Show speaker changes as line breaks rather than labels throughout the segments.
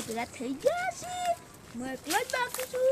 પેલા થઈ ગયા છે હું એકલો જ બાકી છું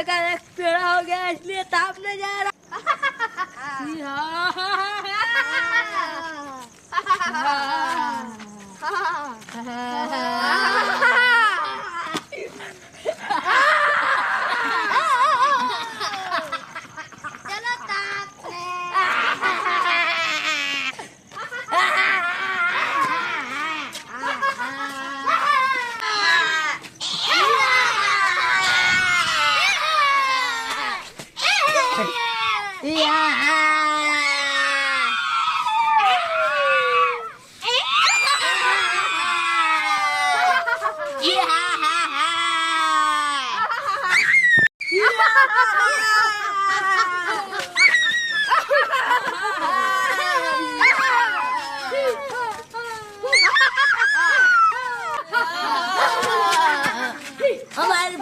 का पेड़ा हो गया इसलिए ताप नहीं जा रहा
चलो ताप
हमारी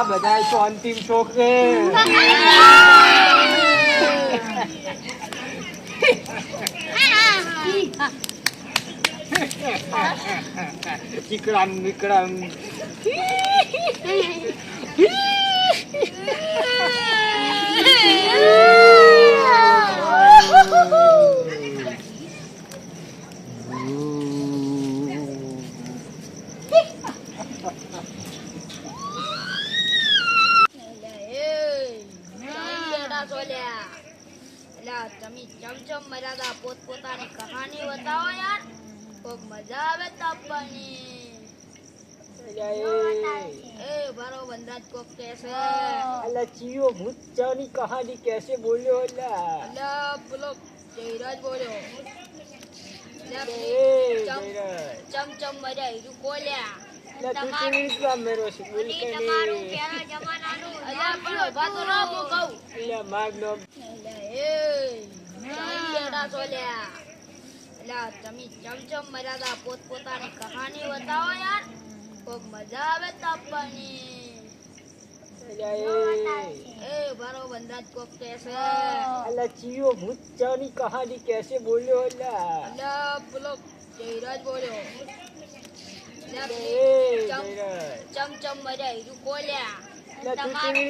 બધા તો અંતિમ શોખ છે ચીકડામ નીકડામ
તમે ચમચમ મર્યાદા પોતપોતાની કહાની બતાવો યાર ખૂબ મજા આવે તાપવાની ए बारो बंदराज को कैसे
अल्लाह चियो भूत चानी कहानी कैसे बोलियो अल्लाह
अल्लाह बोलो जयराज बोलो चमचम मजा हीरू कोल्या
તમારું મેરો છે બોલ કે
તમારું પેલા જમાનાનું અલ્લાહ બોલો બાતો ના મો કહું
અલ્લાહ માગનો
એ ચાંદેડા સોલ્યા અલ્લાહ તમે ચમચમ મર્યાદા પોતપોતાની કહાની બતાવો યાર ખૂબ મજા આવે તાપવાની ए बारो बंदराज को कैसे
अल्लाह चियो भूत चानी कहानी कैसे बोलियो अल्लाह
अल्लाह बोलो जयराज बोलो चमचम मजा हीरू कोल्या
તમારું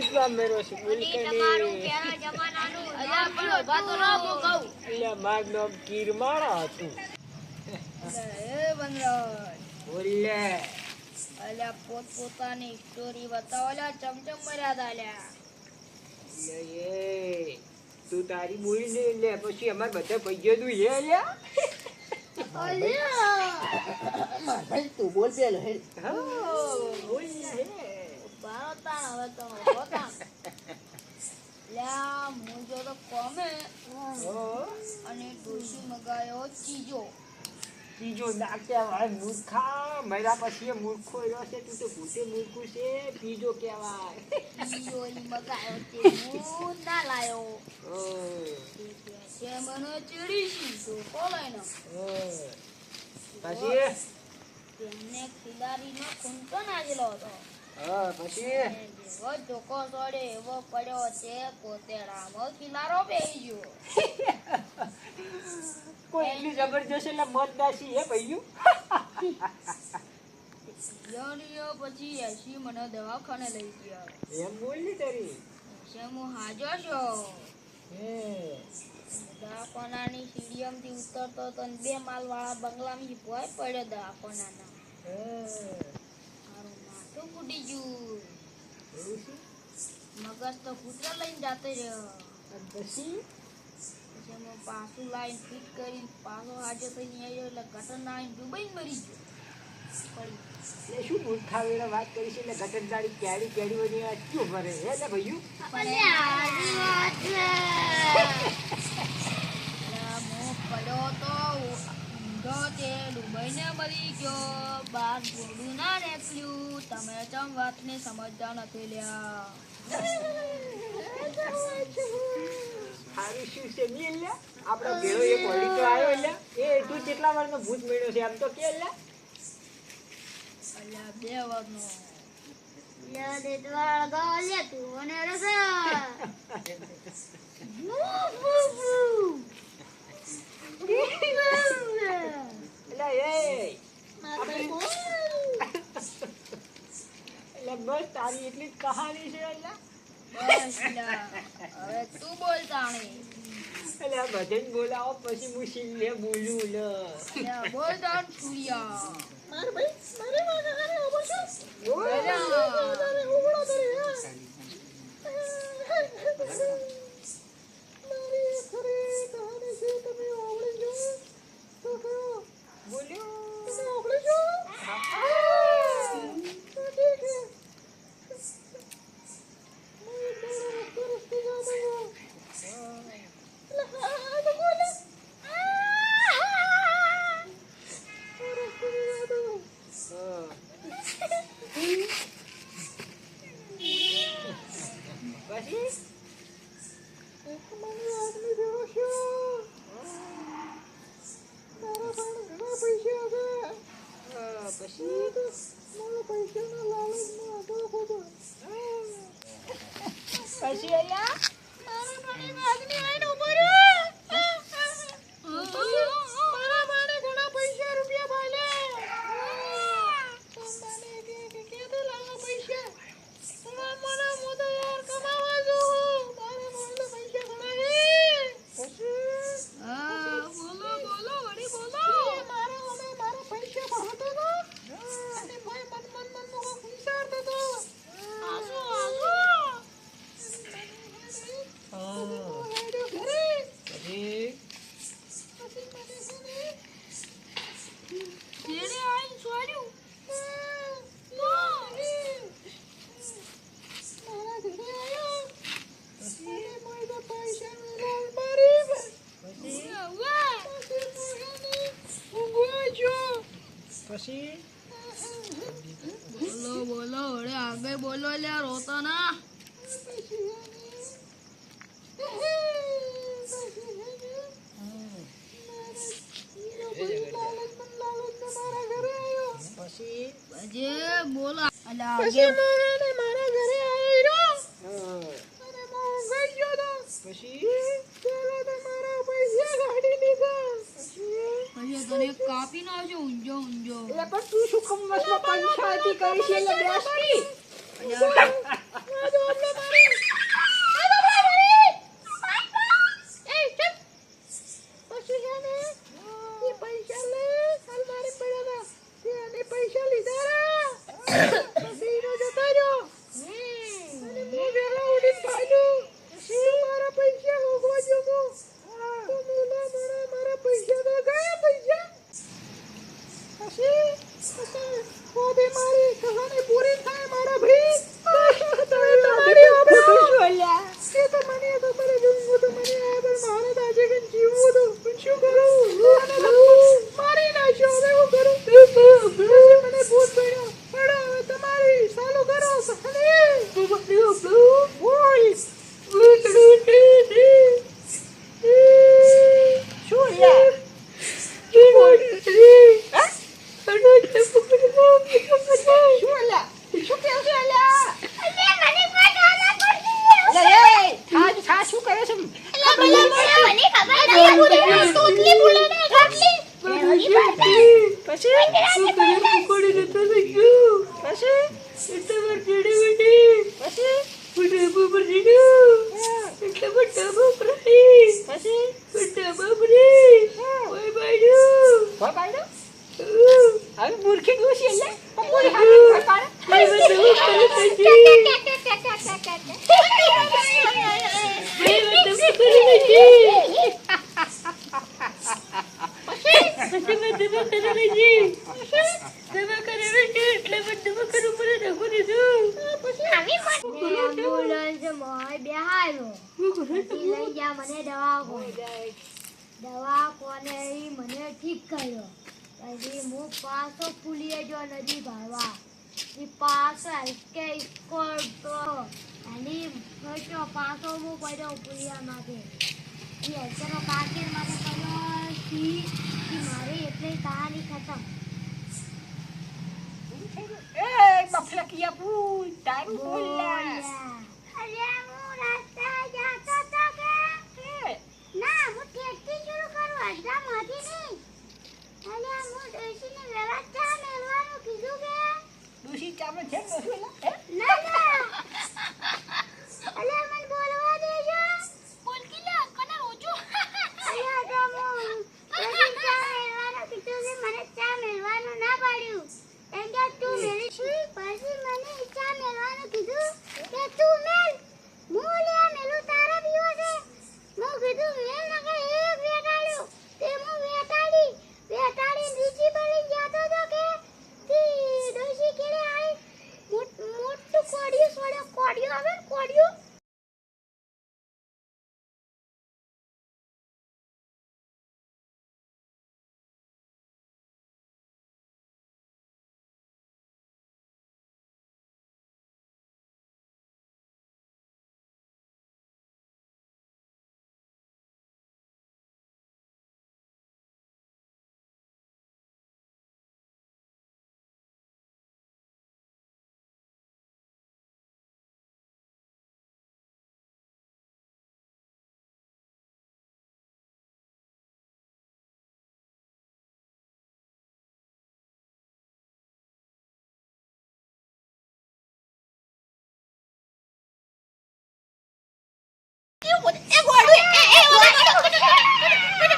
છે બોલ કે
તમારું પેલા જમાનાનું અલ્લાહ બોલો બાતો ના મો કહું
અલ્લાહ માગનો કીરમાળા હતું
એ બંદરાજ
બોલે
અલ્યા પોતપોતાની સ્ટોરી બતાવો લ્યા ચમચમ મર્યાદા લ્યા
એ તું તારી બોલી ને લે પછી અમાર બધા પૈયો તું હે લ્યા
અલ્યા
ભાઈ તું બોલ પેલો હે
હા બોલ હે
બારતા હવે તો હોતા લ્યા મુજો તો કોમે અને ડોશી મગાયો ચીજો
ત્રીજો ના કહેવાય મૂર્ખા, મર્યા પછી એ મૂર્ખો રહ્યો છે, તું તો ભૂતે મૂર્ખું છે, ત્રીજો કહેવાય.
ઈયો ઈ મગાયો તે હું ના લાયો. તે કે છે મને ચીડીશી તો કોલાયનો.
પછી
તેમને ખિલાડીનો ખૂંટો નાખેલો હતો.
પછી
જેવો ધોકો સોડે એવો પડ્યો છે કોતેડામાં ખિલારો બેહી ગયો.
કોઈ એટલી જબરજસ્ત એટલે મત દાસી હે ભઈયું.
ઈયો પછી એસી મને દવાખાને લઈ ગયા.
એમ બોલી તારી.
એસે હું હાજર છું.
હે
દવાખાનાની સીડીએમથી ઉતરતો તો ને 2 માળવાળા બંગલામાં ભોય પડ્યો દવાખાનાના. મારું માથું ફૂટી ગયું.
એવું છે?
મગજ તો કૂતરા લઈને જાતો રહ્યો.
અને પછી
પછી હું પાછું લાઈન ફિટ કરીને પાછો હાજર થઈને આવ્યો એટલે ગટર નાઈને ડૂબાઈને મરી ગયો. પડી.
એ શું મૂર્ખા વેળા વાત કરી છે એટલે ગટરદારી કેડી કેડી બની આ ક્યું ભરે હે એટલે ભઈયું.
પણ આજી વાત છે. હું પડ્યો તો ઊંધો તે ડૂબાઈને મરી ગયો. બાર ગોળું ના નીકળ્યું. તમે ચમ વાતને સમજતા નથી લ્યા.
સારું શું છે ની એટલે આપણો ભેળો એક વળી તો આવ્યો એટલે એ તું કેટલા વારનો ભૂત મળ્યો છે આમ તો કે એટલે
અલ્યા 2 વારનો.
યાદ એ દ્વારા ગો લે તું અને રસા.
એટલે એ એટલે બસ તારી એટલી જ કહાની છે એટલે
બસ લ્યા. હવે તું બોલ તાણી.
એટલે આ ભજન બોલાવો પછી હું સિંહને બોલું લે
અલ્યા બોલ તાણ છુરિયા.
પછી અહીંયા પછી
બોલો બોલો અરે આગળ બોલો લ્યા રોતો ના.
પછી
પછી બોલો અલ્યા આગળ
મારા ઘરે આવ્યો
હા
અને હું ગયો તો
પછી
પેલો તો મારા પૈસા કાઢી લીધા.
પછી તને કાપી નાખજો ઊંજો ઊંજો.
એટલે પણ તું શું કમ વસમાં પંચાયતી કરી છે એટલે બેસતી
મારી નાખ્યો
ભો પાડ્યો હવે મૂર્ખી ડોશી એટલે પકોડી હારી ભો પાડે
દવા કોને મને ઠીક કર્યો પછી હું પાછો ફૂલીએ જો નદી ભરવા પાછો હલકે એની પાછો હું પડ્યો ફૂલિયા માટે હલકેનો કાકેર માટે પડ્યો મારી એટલે કહાની ખતમ
એ મફલકિયા પૂ ટાઈમ બોલ્યા
અરે હું રસ્તા જાતો તો કે ના હું ટેક્સી શરૂ કરું અડધા માંથી નહીં અરે હું ડોશીને વ્યવસ્થા મેળવાનું કીધું કે
ડોશી ચામે છે ડોશી
ના ના અરે મને બોલવા દેજો બોલ કે લે કને રોજો અરે તો હું ડોશી ચા મેળવાનું કીધું છે મને ચા મેળવાનું ના પાડ્યું એમ કે તું મેળી પછી મને ચા મેળવાનું કીધું કે તું મેળ હું લે મેલું તારા પીવો છે હું કીધું મેળ ના કે એક વેટાડ્યું તે હું વેટાડી નીચે પડી જતો તો કે તી ડોશી કેડે આઈ મોટું કોડિયું છોડ્યો કોડિયું આવે ને કોડિયું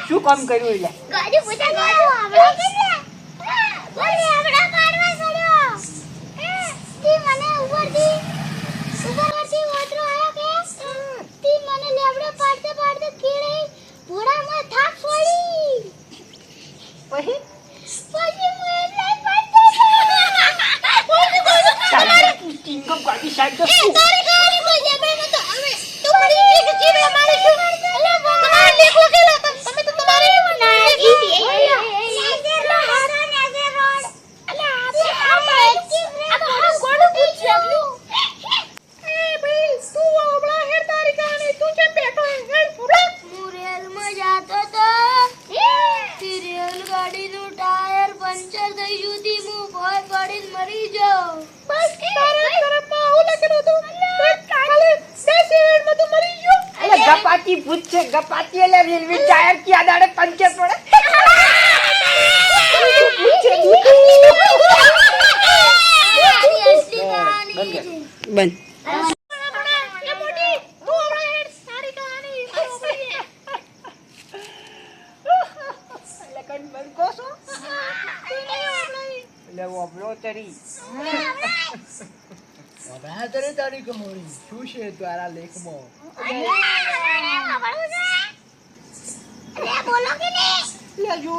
શું કામ કર્યું એટલે
ગાડી પૂછા ગાડી આવડે કે બોલે આવડા કાઢવા છોડ્યો તી મને ઉપરથી ઓટરો આયો કે તી મને લેબડે પાડતે કીડે ભોડામાં થાપ છોડી
પછી
હું એટલે પડતો
ટીંગમ ગાડી સાઈડ તો
તારી ગાડી કોઈ જેબે ન તો હવે તું મરી ગઈ કે જીવડા મારી શું તમારે દેખો કે તમે તો તમારી નાગી રેલગાડીનું ટાયર પંચર થઈ ગયું થી હું ભોય પડીને મરી જાઉં બસ તારા તરફમાં આવું લખેલું હતું ખાલી 10 મિનિટમાં તું મરી ગયો
અરે ગપાતી ભૂત છે ગપાતી એટલે રેલવે ટાયર કી આડાડે પંચર પડે બંધ
તારી કહાની શું છે તારા લેખમાં
બોલો કે નહીં
લે જો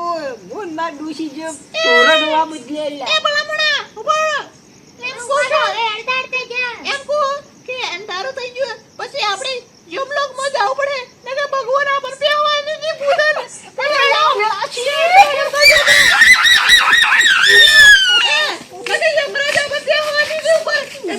હું ના ડૂસી જે તોરણ હોવા બદલે લે
એ ભલામણા ઉભા એમ કોશો હેડતાડતે જા
એમ કો કે અંધારું થઈ ગયું પછી આપણે યમલોકમાં જવું પડે નકે ભગવાન આપણ બેહવાની ની પૂદન મને યમરાજા પર બેહવાની ની ઉપર એટલે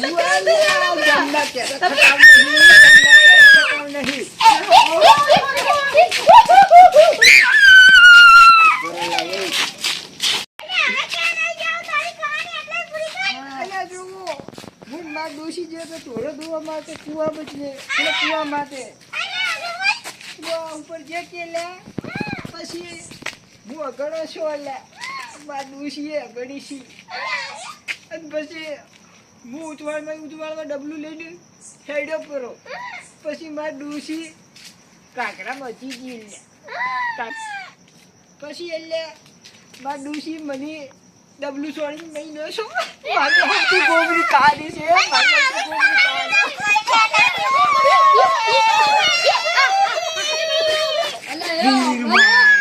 ડોશી જે તોરો દોવા માટે કુવા બચલે એટલે કુવા માટે કુવા ઉપર જે કે લે પછી હું અગણો છો લે મા ડોશી અગણી છી અને પછી હું ઉજવાળમાં ડબલું લઈને હેડ્યો પરો પછી માર ડોશી કાકડા મચી ગઈ લે પછી એટલે મારા ડોશી મને ડબલું છોડીને નહીં ન છો મારી હમતી ગોબરી કાઢી છે મારી હમતી ગોબરી કાઢી
અલા,